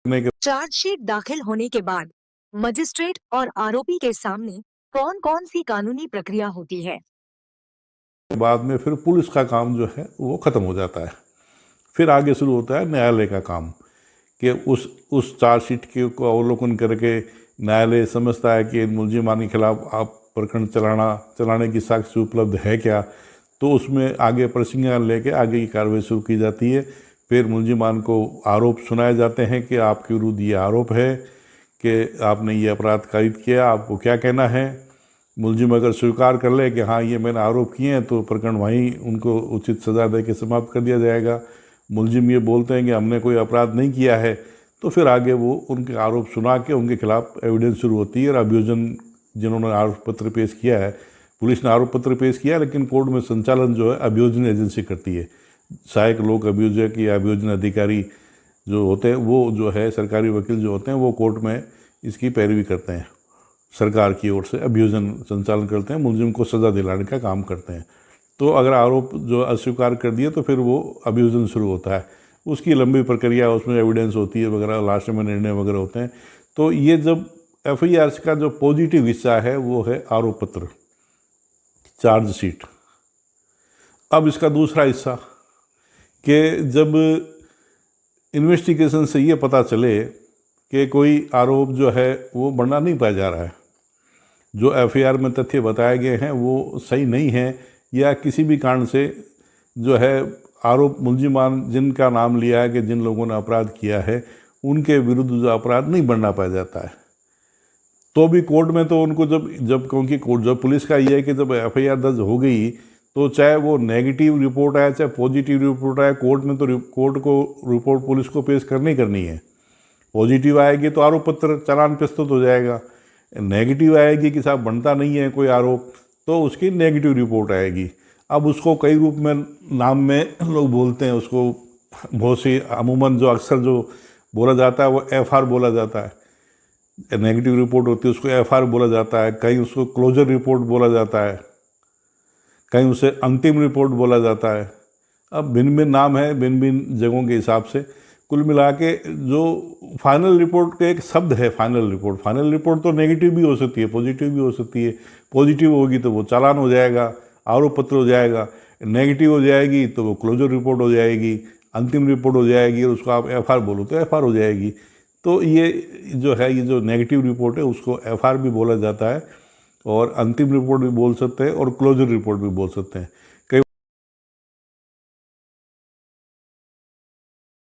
करने के चार्जशीट दाखिल होने के बाद मजिस्ट्रेट और आरोपी के सामने कौन कौन सी कानूनी प्रक्रिया होती है? बाद में फिर पुलिस का काम जो है वो ख़त्म हो जाता है। फिर आगे शुरू होता है न्यायालय का काम कि उस चार्जशीट के को अवलोकन करके न्यायालय समझता है कि इन मुलजिमान के खिलाफ आप प्रकरण चलाने की साक्ष्य उपलब्ध है क्या, तो उसमें आगे प्रश्न लेके आगे की कार्रवाई शुरू की जाती है। फिर मुलजिमान को आरोप सुनाए जाते हैं कि आपके विरुद्ध ये आरोप है कि आपने ये अपराध कारित किया, आपको क्या कहना है। मुलजिम अगर स्वीकार कर ले कि हाँ ये मैंने आरोप किए हैं, तो प्रकरण वहीं उनको उचित सज़ा दे के समाप्त कर दिया जाएगा। मुलजिम ये बोलते हैं कि हमने कोई अपराध नहीं किया है, तो फिर आगे वो उनके आरोप सुना के उनके खिलाफ एविडेंस शुरू होती है और अभियोजन जिन्होंने आरोप पत्र पेश किया है, पुलिस ने आरोप पत्र पेश किया लेकिन कोर्ट में संचालन जो है अभियोजन एजेंसी करती है। सहायक लोक अभियोजक या अभियोजन अधिकारी जो होते हैं वो जो है सरकारी वकील जो होते हैं वो कोर्ट में इसकी पैरवी करते हैं, सरकार की ओर से अभियोजन संचालन करते हैं, मुलजिम को सज़ा दिलाने का काम करते हैं। तो अगर आरोप जो अस्वीकार कर दिए तो फिर वो अभियोजन शुरू होता है, उसकी लंबी प्रक्रिया, उसमें एविडेंस होती है वगैरह, लास्ट में निर्णय वगैरह होते हैं। तो ये जब एफआईआर का जो पॉजिटिव हिस्सा है वो है आरोप पत्र, चार्जशीट। अब इसका दूसरा हिस्सा कि जब इन्वेस्टिगेशन से ये पता चले कि कोई आरोप जो है वो बढ़ना नहीं पाया जा रहा है, जो एफआईआर में तथ्य बताए गए हैं वो सही नहीं है, या किसी भी कारण से जो है आरोप मुलजिमान जिनका नाम लिया है कि जिन लोगों ने अपराध किया है उनके विरुद्ध जो अपराध नहीं बढ़ना पाया जाता है, तो भी कोर्ट में तो उनको जब क्योंकि कोर्ट जब पुलिस का ये है कि जब एफआईआर दर्ज हो गई तो चाहे वो नेगेटिव रिपोर्ट आए चाहे पॉजिटिव रिपोर्ट आए, कोर्ट में तो कोर्ट को रिपोर्ट पुलिस को पेश करनी ही करनी है। पॉजिटिव आएगी तो आरोप पत्र चालान प्रस्तुत हो जाएगा, नेगेटिव आएगी कि साहब बनता नहीं है कोई आरोप, तो उसकी नेगेटिव रिपोर्ट आएगी। अब उसको कई रूप में नाम में लोग बोलते हैं, उसको बहुत सी अमूमन जो अक्सर जो बोला जाता है वो एफआर बोला जाता है। नेगेटिव रिपोर्ट होती है उसको एफआर बोला जाता है, कहीं उसको क्लोजर रिपोर्ट बोला जाता है, कहीं उसे अंतिम रिपोर्ट बोला जाता है। अब भिन्न भिन्न नाम है भिन्न भिन्न जगहों के हिसाब से। कुल मिला के जो फाइनल रिपोर्ट का एक शब्द है फाइनल रिपोर्ट, फाइनल रिपोर्ट तो नेगेटिव भी हो सकती है पॉजिटिव भी हो सकती है। पॉजिटिव होगी तो वो चालान हो जाएगा, आरोप पत्र हो जाएगा, नेगेटिव हो जाएगी तो वो क्लोजर रिपोर्ट हो जाएगी, अंतिम रिपोर्ट हो जाएगी, और उसको आप एफआर बोलो तो एफआर हो जाएगी। तो ये जो है ये जो नेगेटिव रिपोर्ट है उसको एफआर भी बोला जाता है, और अंतिम रिपोर्ट भी बोल सकते हैं और क्लोजर रिपोर्ट भी बोल सकते हैं।